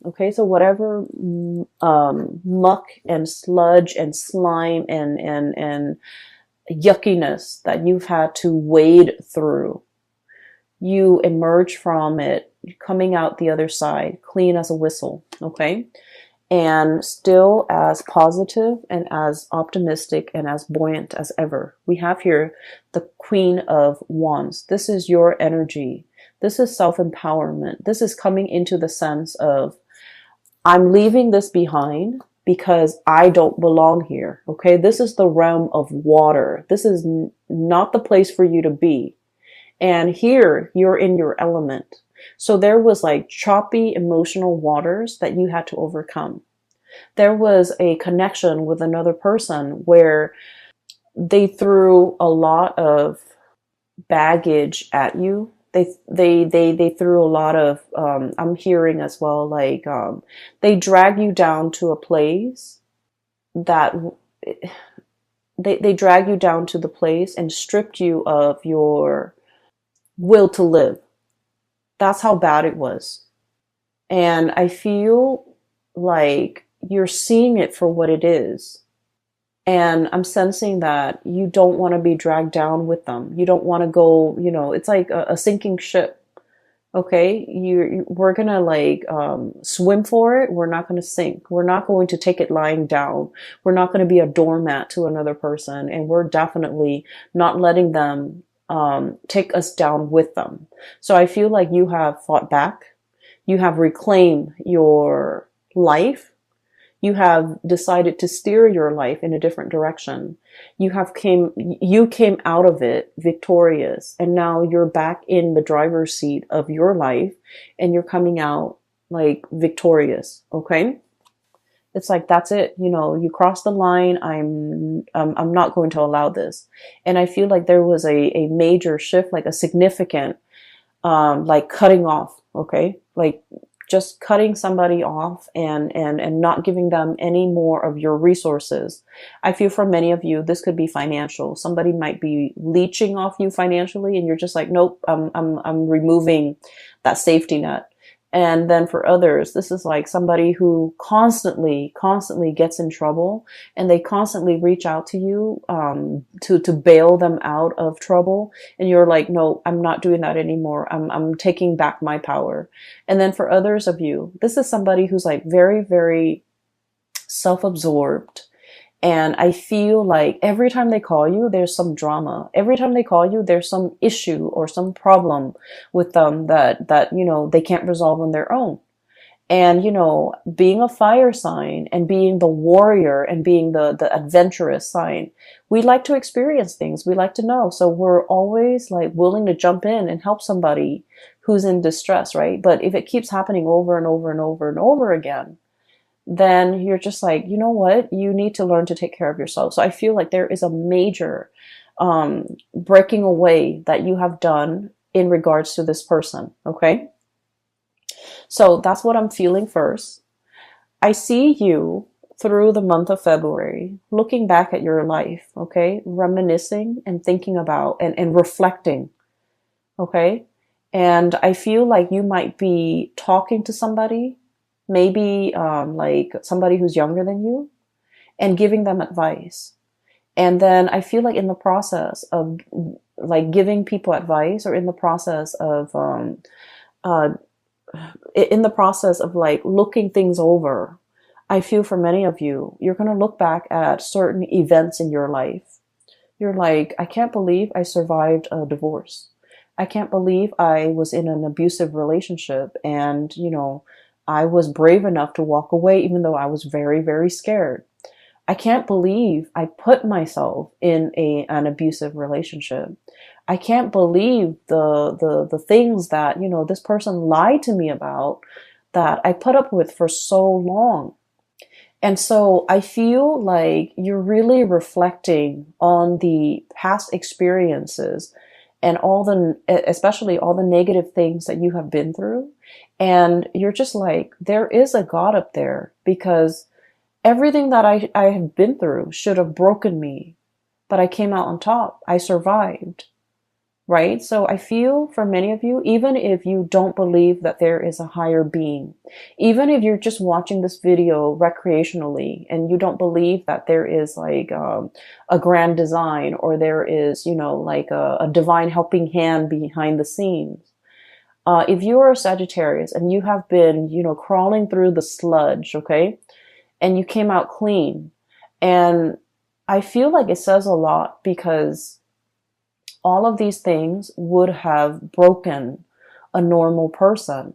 Okay, so whatever muck and sludge and slime and yuckiness that you've had to wade through, you emerge from it coming out the other side clean as a whistle. Okay, and still as positive and as optimistic and as buoyant as ever. We have here the Queen of Wands. This is your energy. This is self-empowerment. This is coming into the sense of, I'm leaving this behind because I don't belong here. Okay, this is the realm of water. This is not the place for you to be. And here you're in your element. So there was like choppy emotional waters that you had to overcome. There was a connection with another person where they threw a lot of baggage at you. They threw a lot of, I'm hearing as well, like, they drag you down to a place that they drag you down to the place and stripped you of your will to live. That's how bad it was. And I feel like you're seeing it for what it is. And I'm sensing that you don't want to be dragged down with them. You don't want to go, it's like a sinking ship. Okay, we're gonna like swim for it. We're not gonna sink. We're not going to take it lying down. We're not going to be a doormat to another person, and we're definitely not letting them take us down with them. So I feel like you have fought back. You have reclaimed your life. You have decided to steer your life in a different direction. You came out of it victorious, and now you're back in the driver's seat of your life, and you're coming out like victorious. Okay? It's like, that's it. You crossed the line. I'm not going to allow this. And I feel like there was a major shift, like a significant, like cutting off. Okay. Like just cutting somebody off and not giving them any more of your resources. I feel for many of you, this could be financial. Somebody might be leeching off you financially, and you're just like, nope, I'm removing that safety net. And then for others, this is like somebody who constantly gets in trouble, and they constantly reach out to you to bail them out of trouble. And you're like, no, I'm not doing that anymore. I'm taking back my power. And then for others of you, this is somebody who's like very, very self-absorbed. And I feel like every time they call you, there's some drama. Every time they call you, there's some issue or some problem with them that they can't resolve on their own. And, being a fire sign and being the warrior and being the adventurous sign, we like to experience things. We like to know. So we're always like willing to jump in and help somebody who's in distress, right? But if it keeps happening over and over and over and over again, then you're just like, you know what? You need to learn to take care of yourself. So I feel like there is a major breaking away that you have done in regards to this person. Okay. So that's what I'm feeling first. I see you through the month of February, looking back at your life. Okay. Reminiscing and thinking about and reflecting. Okay. And I feel like you might be talking to somebody, maybe like somebody who's younger than you, and giving them advice. And then I feel like in the process of like giving people advice, or in the process of like looking things over, I feel for many of you, you're going to look back at certain events in your life. You're like, I can't believe I survived a divorce. I can't believe I was in an abusive relationship, and I was brave enough to walk away even though I was very, very scared. I can't believe I put myself in an abusive relationship. I can't believe the things that, this person lied to me about, that I put up with for so long. And so I feel like you're really reflecting on the past experiences and especially all the negative things that you have been through. And you're just like, there is a God up there, because everything that I have been through should have broken me, but I came out on top. I survived. right? So I feel for many of you, even if you don't believe that there is a higher being, even if you're just watching this video recreationally and you don't believe that there is like a grand design, or there is, you know, like a divine helping hand behind the scenes. If you are a Sagittarius and you have been, you know, crawling through the sludge, okay, and you came out clean, and I feel like it says a lot, because all of these things would have broken a normal person.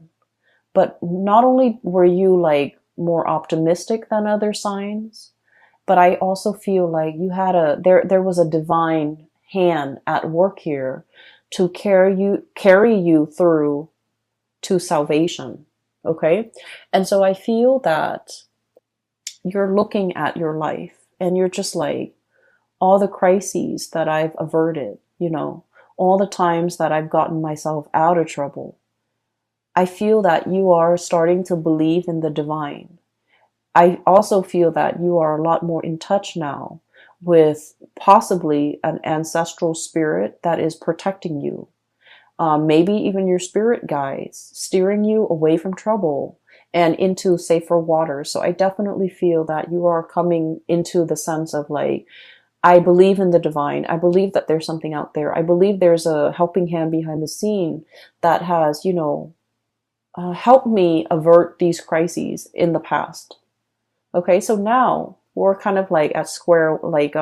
But not only were you like more optimistic than other signs, but I also feel like you had there was a divine hand at work here to carry you through to salvation. Okay? And so I feel that you're looking at your life and you're just like, all the crises that I've averted, you know, all the times that I've gotten myself out of trouble. I feel that you are starting to believe in the divine. I also feel that you are a lot more in touch now with possibly an ancestral spirit that is protecting you. Maybe even your spirit guides, steering you away from trouble and into safer waters. So I definitely feel that you are coming into the sense of like, I believe in the divine. I believe that there's something out there. I believe there's a helping hand behind the scene that has, you know, helped me avert these crises in the past. Okay, so now we're kind of like at square, like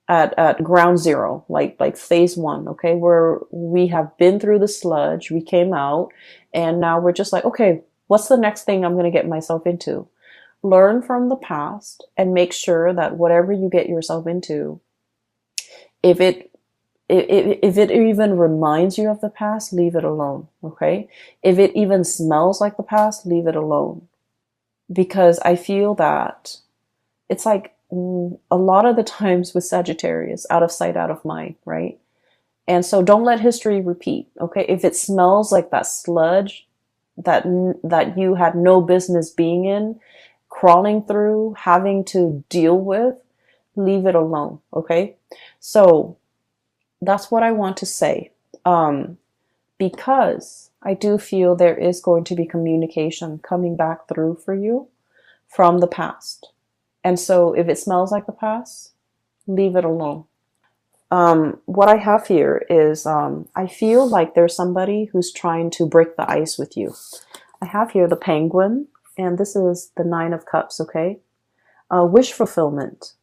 at ground zero, like phase one. Okay, where we have been through the sludge, we came out, and now we're just like, okay, what's the next thing I'm going to get myself into? Learn from the past and make sure that whatever you get yourself into, if it even reminds you of the past, leave it alone. Okay, if it even smells like the past, leave it alone. Because I feel that it's like a lot of the times with Sagittarius, out of sight, out of mind, right? And so don't let history repeat. Okay, if it smells like that sludge that you had no business being in, crawling through, having to deal with, leave it alone. Okay, so that's what I want to say, because I do feel there is going to be communication coming back through for you from the past. And so if it smells like the past, leave it alone. What I have here is I feel like there's somebody who's trying to break the ice with you. I have here the Penguin, and this is the Nine of Cups, okay? Wish fulfillment.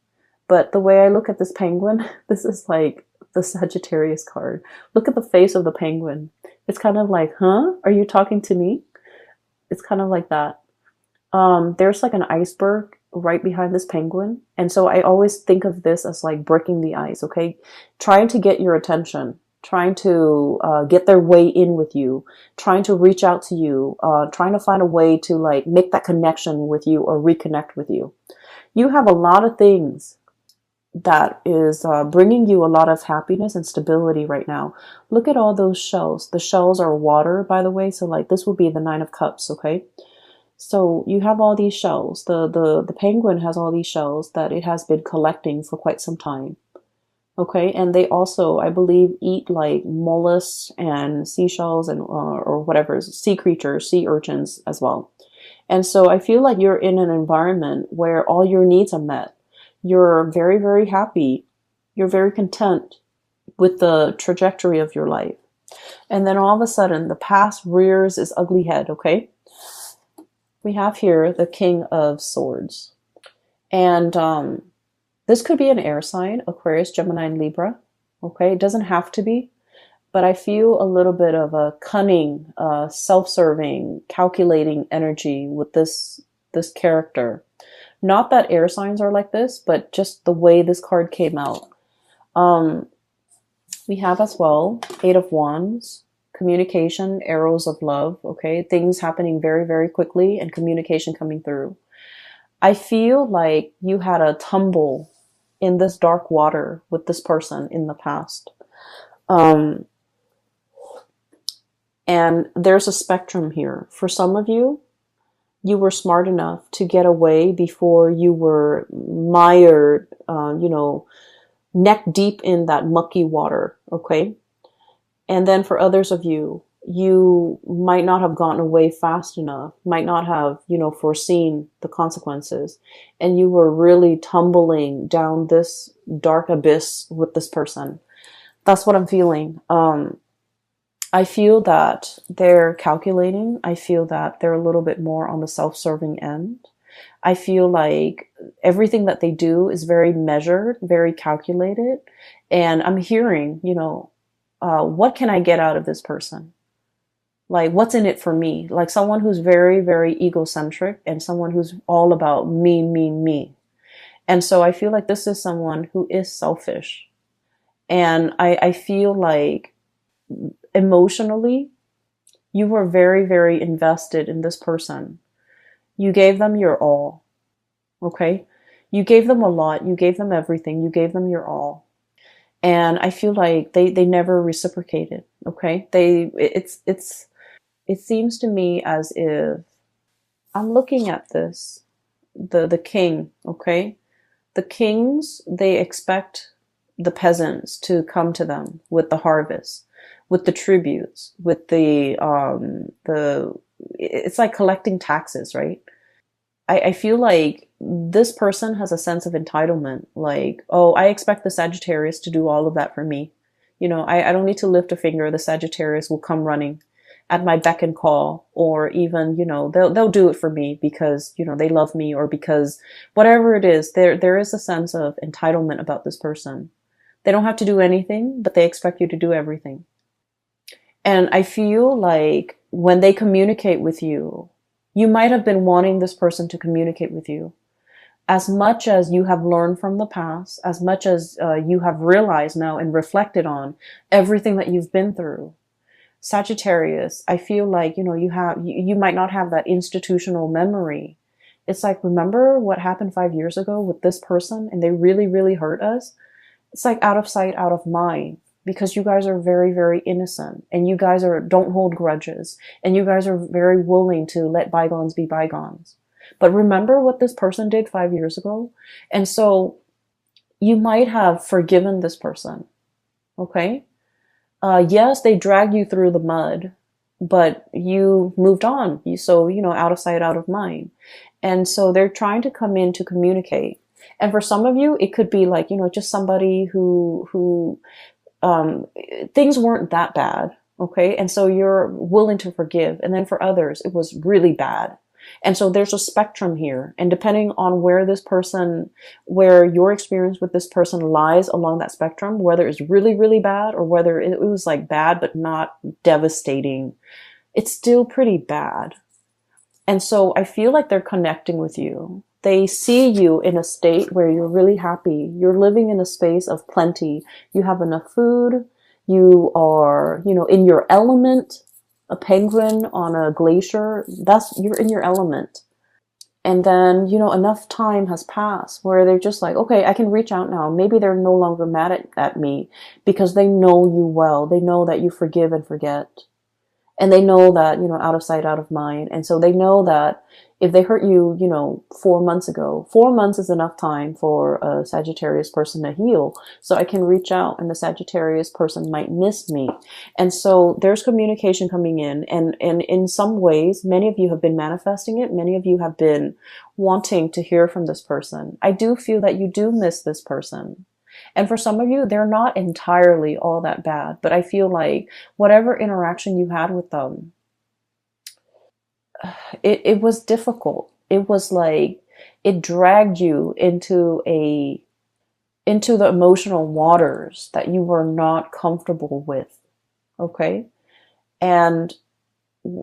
But the way I look at this penguin, this is like the Sagittarius card. Look at the face of the penguin. It's kind of like, huh? Are you talking to me? It's kind of like that. There's like an iceberg right behind this penguin. And so I always think of this as like breaking the ice, okay? Trying to get your attention, trying to get their way in with you, trying to reach out to you, trying to find a way to like make that connection with you or reconnect with you. You have a lot of things that is bringing you a lot of happiness and stability right now. Look at all those shells. The shells are water, by the way. So like this would be the Nine of Cups, okay? So you have all these shells. The penguin has all these shells that it has been collecting for quite some time. Okay, and they also, I believe, eat like mollusks and seashells and or whatever, sea creatures, sea urchins as well. And so I feel like you're in an environment where all your needs are met. You're very, very happy. You're very content with the trajectory of your life. And then all of a sudden, the past rears its ugly head, okay? We have here the King of Swords. And this could be an air sign, Aquarius, Gemini, and Libra. Okay, it doesn't have to be. But I feel a little bit of a cunning, self-serving, calculating energy with this character. Not that air signs are like this, but just the way this card came out. We have as well Eight of Wands, communication, arrows of love, okay? Things happening very, very quickly and communication coming through. I feel like you had a tumble in this dark water with this person in the past. And there's a spectrum here. For some of you, you were smart enough to get away before you were mired, neck deep in that mucky water, okay? And then for others of you, you might not have gotten away fast enough, might not have, foreseen the consequences. And you were really tumbling down this dark abyss with this person. That's what I'm feeling. I feel that they're calculating. I feel that they're a little bit more on the self-serving end. I feel like everything that they do is very measured, very calculated. And I'm hearing, what can I get out of this person? Like, what's in it for me? Like someone who's very, very egocentric and someone who's all about me, me, me. And so I feel like this is someone who is selfish. And I feel like emotionally, you were very, very invested in this person. You gave them your all. Okay? You gave them a lot. You gave them everything. You gave them your all. And I feel like they never reciprocated. Okay? It seems to me as if I'm looking at this, the king, okay? The kings, they expect the peasants to come to them with the harvest, with the tributes, with it's like collecting taxes, right? I feel like this person has a sense of entitlement. Like, oh, I expect the Sagittarius to do all of that for me. I don't need to lift a finger. The Sagittarius will come running at my beck and call, or even, they'll do it for me because, they love me, or because whatever it is, there is a sense of entitlement about this person. They don't have to do anything, but they expect you to do everything. And I feel like when they communicate with you, you might have been wanting this person to communicate with you. As much as you have learned from the past, as much as you have realized now and reflected on everything that you've been through, Sagittarius, I feel like, you might not have that institutional memory. It's like, remember what happened 5 years ago with this person and they really, really hurt us? It's like out of sight, out of mind, because you guys are very, very innocent and you guys don't hold grudges and you guys are very willing to let bygones be bygones. But remember what this person did 5 years ago? And so you might have forgiven this person. Okay? Yes, they dragged you through the mud, but you moved on. Out of sight, out of mind. And so they're trying to come in to communicate. And for some of you, it could be like, just somebody who things weren't that bad. Okay. And so you're willing to forgive. And then for others, it was really bad. And so there's a spectrum here. And depending on where your experience with this person lies along that spectrum, whether it's really, really bad or whether it was like bad, but not devastating, it's still pretty bad. And so I feel like they're connecting with you. They see you in a state where you're really happy. You're living in a space of plenty. You have enough food. You are, in your element. A penguin on a glacier, you're in your element. And then, enough time has passed where they're just like, okay, I can reach out now. Maybe they're no longer mad at me because they know you well. They know that you forgive and forget. And they know that, out of sight, out of mind. And so they know that if they hurt you, 4 months ago, 4 months is enough time for a Sagittarius person to heal. So I can reach out and the Sagittarius person might miss me. And so there's communication coming in. And in some ways, many of you have been manifesting it. Many of you have been wanting to hear from this person. I do feel that you do miss this person. And for some of you, they're not entirely all that bad, but I feel like whatever interaction you had with them, it was difficult. It was like, it dragged you into the emotional waters that you were not comfortable with. Okay. And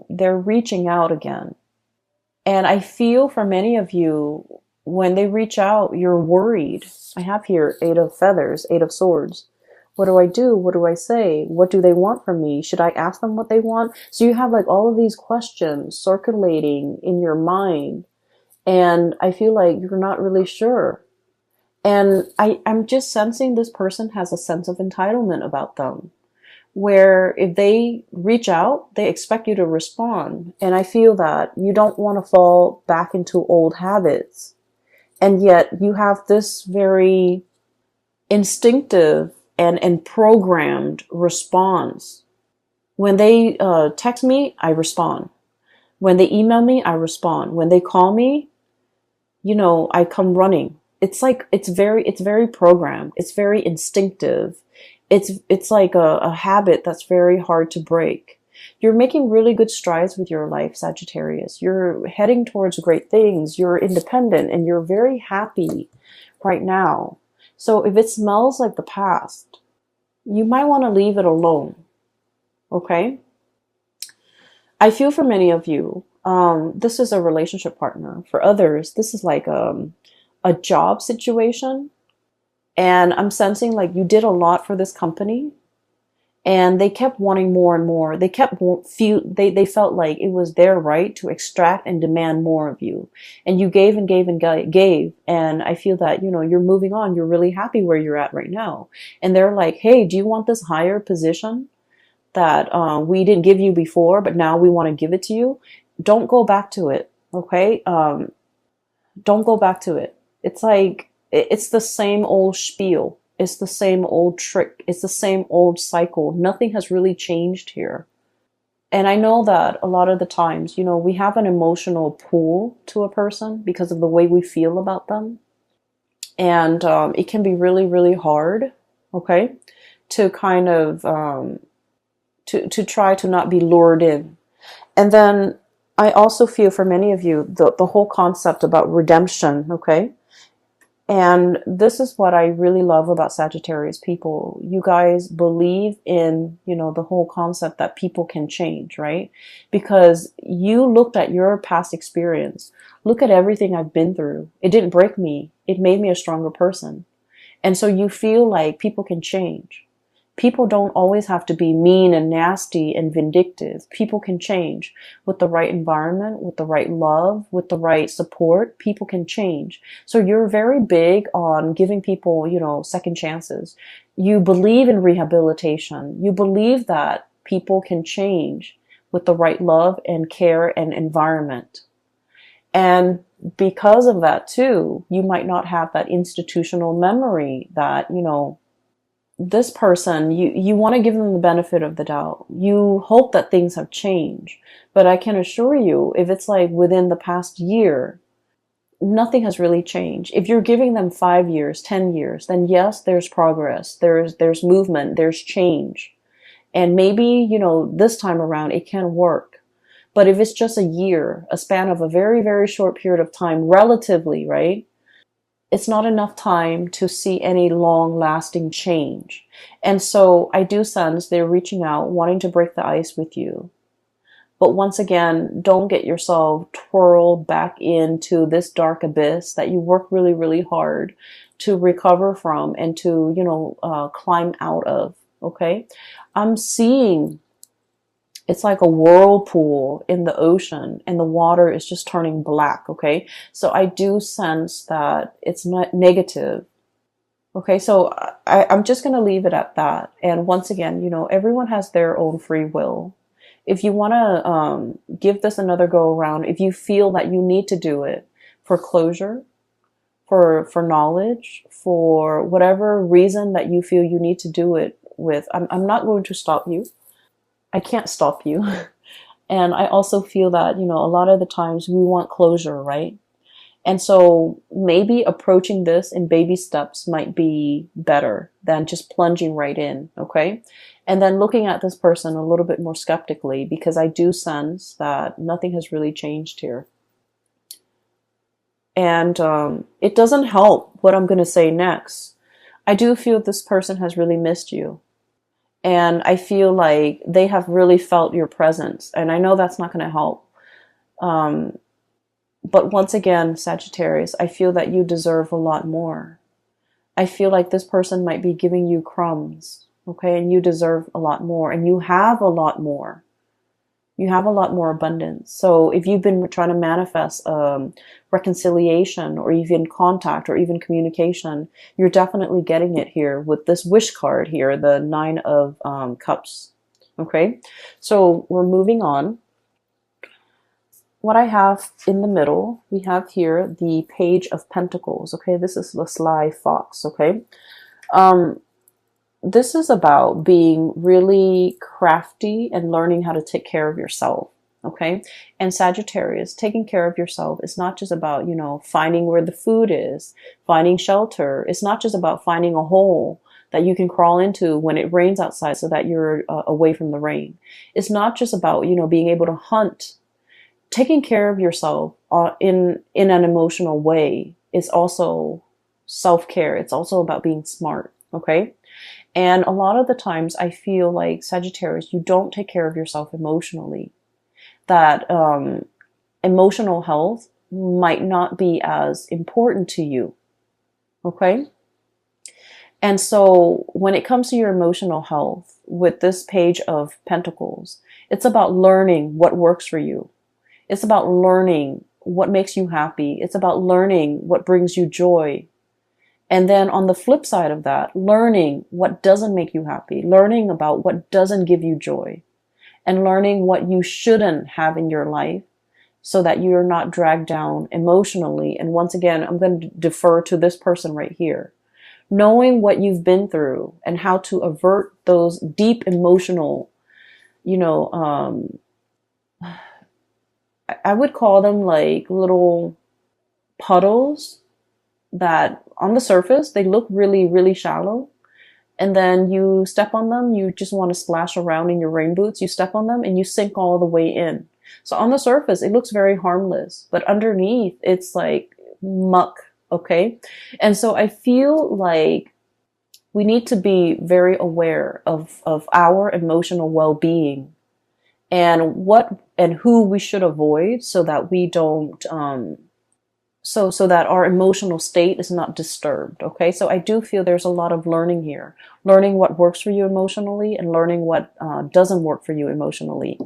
they're reaching out again. And I feel for many of you, when they reach out, you're worried. I have here 8 of feathers, 8 of swords. What do I do? What do I say? What do they want from me? Should I ask them what they want? So you have like all of these questions circulating in your mind. And I feel like you're not really sure. And I'm just sensing this person has a sense of entitlement about them, where if they reach out, they expect you to respond. And I feel that you don't want to fall back into old habits. And yet you have this very instinctive and programmed response When they text me, I respond. When they email me, I respond. When they call me, I come running. It's like it's very programmed. It's very instinctive. It's like a habit that's very hard to break. You're making really good strides with your life, Sagittarius. You're heading towards great things. You're independent and you're very happy right now. So if it smells like the past, you might want to leave it alone. Okay? I feel for many of you, this is a relationship partner. For others, this is like a job situation. And I'm sensing like you did a lot for this company and they kept wanting more and more. They they felt like it was their right to extract and demand more of you. And you gave and gave and gave. And I feel that, you're moving on. You're really happy where you're at right now. And they're like, hey, do you want this higher position that we didn't give you before, but now we want to give it to you? Don't go back to it. Okay. Don't go back to it. It's like, it's the same old spiel. It's the same old trick. It's the same old cycle. Nothing has really changed here. And I know that a lot of the times, we have an emotional pull to a person because of the way we feel about them. And it can be really, really hard, okay, to kind of, to try to not be lured in. And then I also feel for many of you, the whole concept about redemption, okay? And this is what I really love about Sagittarius people. You guys believe in, the whole concept that people can change, right? Because you looked at your past experience. Look at everything I've been through. It didn't break me. It made me a stronger person. And so you feel like people can change. People don't always have to be mean and nasty and vindictive. People can change with the right environment, with the right love, with the right support. People can change. So you're very big on giving people, second chances. You believe in rehabilitation. You believe that people can change with the right love and care and environment. And because of that too, you might not have that institutional memory that, this person, you want to give them the benefit of the doubt. You hope that things have changed. But I can assure you, if it's like within the past year, nothing has really changed. If you're giving them 5 years, 10 years, then yes, there's progress. There's movement, there's change. And maybe, this time around it can work. But if it's just a year, a span of a very, very short period of time, relatively, right? It's not enough time to see any long-lasting change. And so I do sense they're reaching out, wanting to break the ice with you. But once again, don't get yourself twirled back into this dark abyss that you work really, really hard to recover from and to, climb out of, okay? I'm seeing it's like a whirlpool in the ocean and the water is just turning black, okay? So I do sense that it's not negative. Okay, so I'm just going to leave it at that. And once again, everyone has their own free will. If you want to give this another go around, if you feel that you need to do it for closure, for knowledge, for whatever reason that you feel you need to do it with, I'm not going to stop you. I can't stop you. And I also feel that, a lot of the times we want closure, right? And so maybe approaching this in baby steps might be better than just plunging right in, okay? And then looking at this person a little bit more skeptically, because I do sense that nothing has really changed here. And it doesn't help what I'm going to say next. I do feel this person has really missed you. And I feel like they have really felt your presence. And I know that's not going to help. But once again, Sagittarius, I feel that you deserve a lot more. I feel like this person might be giving you crumbs, okay? And you deserve a lot more. And you have a lot more. You have a lot more abundance. So if you've been trying to manifest reconciliation or even contact or even communication, you're definitely getting it here with this wish card here, the 9 of Cups. Okay, so we're moving on. What I have in the middle, we have here the Page of Pentacles. Okay, this is the sly fox. Okay, this is about being really crafty and learning how to take care of yourself. Okay. And Sagittarius, taking care of yourself is not just about, finding where the food is, finding shelter. It's not just about finding a hole that you can crawl into when it rains outside so that you're away from the rain. It's not just about, being able to hunt. Taking care of yourself in an emotional way is also self-care. It's also about being smart. Okay. And a lot of the times I feel like Sagittarius, you don't take care of yourself emotionally. That emotional health might not be as important to you. Okay. And so when it comes to your emotional health with this Page of Pentacles, it's about learning what works for you. It's about learning what makes you happy. It's about learning what brings you joy. And then on the flip side of that, learning what doesn't make you happy, learning about what doesn't give you joy, and learning what you shouldn't have in your life so that you're not dragged down emotionally. And once again, I'm going to defer to this person right here. Knowing what you've been through and how to avert those deep emotional, I would call them like little puddles that on the surface, they look really, really shallow. And then you step on them, you just want to splash around in your rain boots. You step on them and you sink all the way in. So on the surface, it looks very harmless, but underneath it's like muck. Okay. And so I feel like we need to be very aware of our emotional well-being and what and who we should avoid so that we don't, so that our emotional state is not disturbed. Okay. So I do feel there's a lot of learning here, learning what works for you emotionally and learning what doesn't work for you emotionally.